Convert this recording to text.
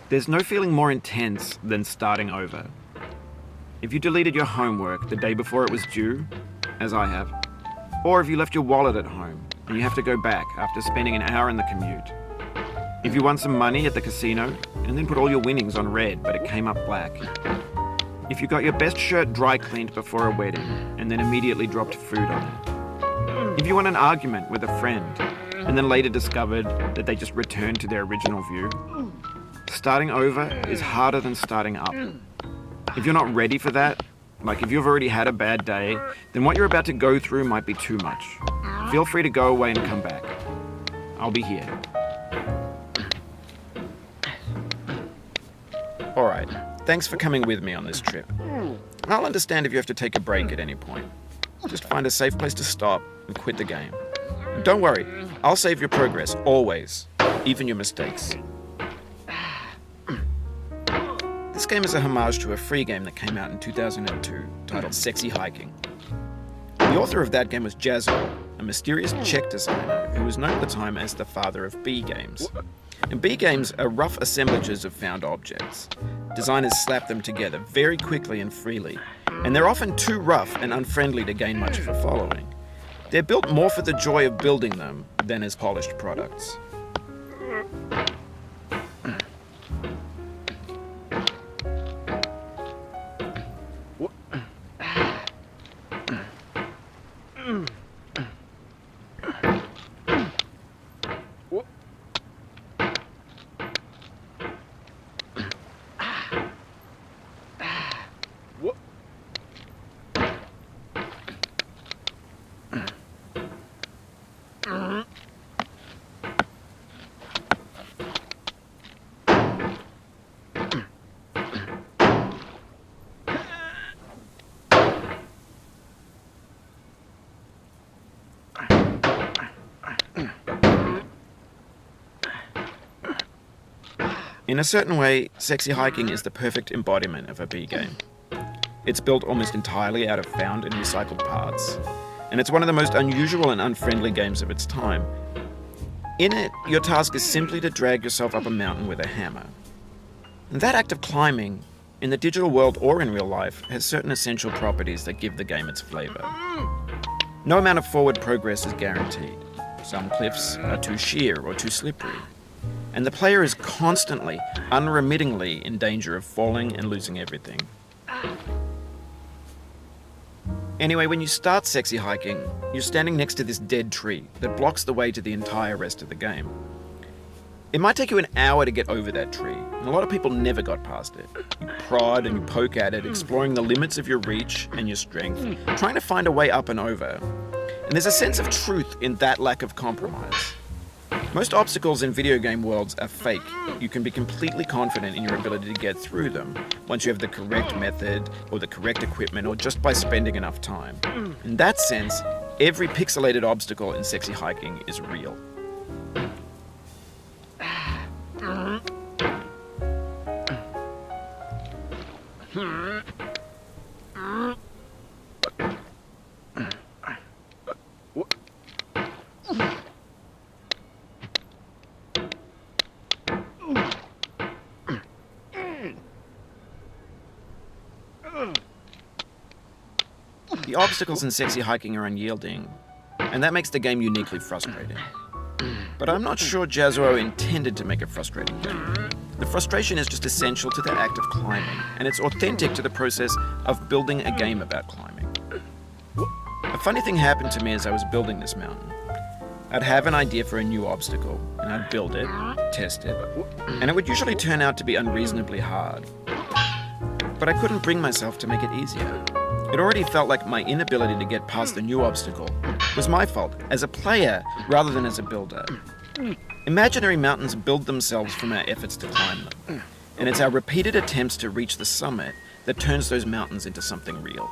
There's no feeling more intense than starting over. If you deleted your homework the day before it was due, as I have, or if you left your wallet at home and you have to go back after spending an hour in the commute. If you won some money at the casino and then put all your winnings on red but it came up black. If you got your best shirt dry cleaned before a wedding and then immediately dropped food on it. If you won an argument with a friend and then later discovered that they just returned to their original view. Starting over is harder than starting up. If you're not ready for that, like if you've already had a bad day, then what you're about to go through might be too much. Feel free to go away and come back. I'll be here. Alright, thanks for coming with me on this trip. I'll understand if you have to take a break at any point. Just find a safe place to stop and quit the game. And don't worry, I'll save your progress, always, even your mistakes. This game is a homage to a free game that came out in 2002, titled Sexy Hiking. The author of that game was Jazzuo, a mysterious Czech designer who was known at the time as the father of B games. And B games are rough assemblages of found objects. Designers slap them together very quickly and freely, and they're often too rough and unfriendly to gain much of a following. They're built more for the joy of building them than as polished products. In a certain way, Sexy Hiking is the perfect embodiment of a B game. It's built almost entirely out of found and recycled parts, and it's one of the most unusual and unfriendly games of its time. In it, your task is simply to drag yourself up a mountain with a hammer. And that act of climbing, in the digital world or in real life, has certain essential properties that give the game its flavor. No amount of forward progress is guaranteed. Some cliffs are too sheer or too slippery. And the player is constantly, unremittingly in danger of falling and losing everything. Anyway, when you start Sexy Hiking, you're standing next to this dead tree that blocks the way to the entire rest of the game. It might take you an hour to get over that tree, and a lot of people never got past it. You prod and you poke at it, exploring the limits of your reach and your strength, trying to find a way up and over. And there's a sense of truth in that lack of compromise. Most obstacles in video game worlds are fake. You can be completely confident in your ability to get through them once you have the correct method or the correct equipment or just by spending enough time. In that sense, every pixelated obstacle in Sexy Hiking is real. The obstacles in Sexy Hiking are unyielding, and that makes the game uniquely frustrating. But I'm not sure Jazzuo intended to make a frustrating game. The frustration is just essential to the act of climbing, and it's authentic to the process of building a game about climbing. A funny thing happened to me as I was building this mountain. I'd have an idea for a new obstacle, and I'd build it, test it, and it would usually turn out to be unreasonably hard. But I couldn't bring myself to make it easier. It already felt like my inability to get past the new obstacle was my fault as a player rather than as a builder. Imaginary mountains build themselves from our efforts to climb them, and it's our repeated attempts to reach the summit that turns those mountains into something real.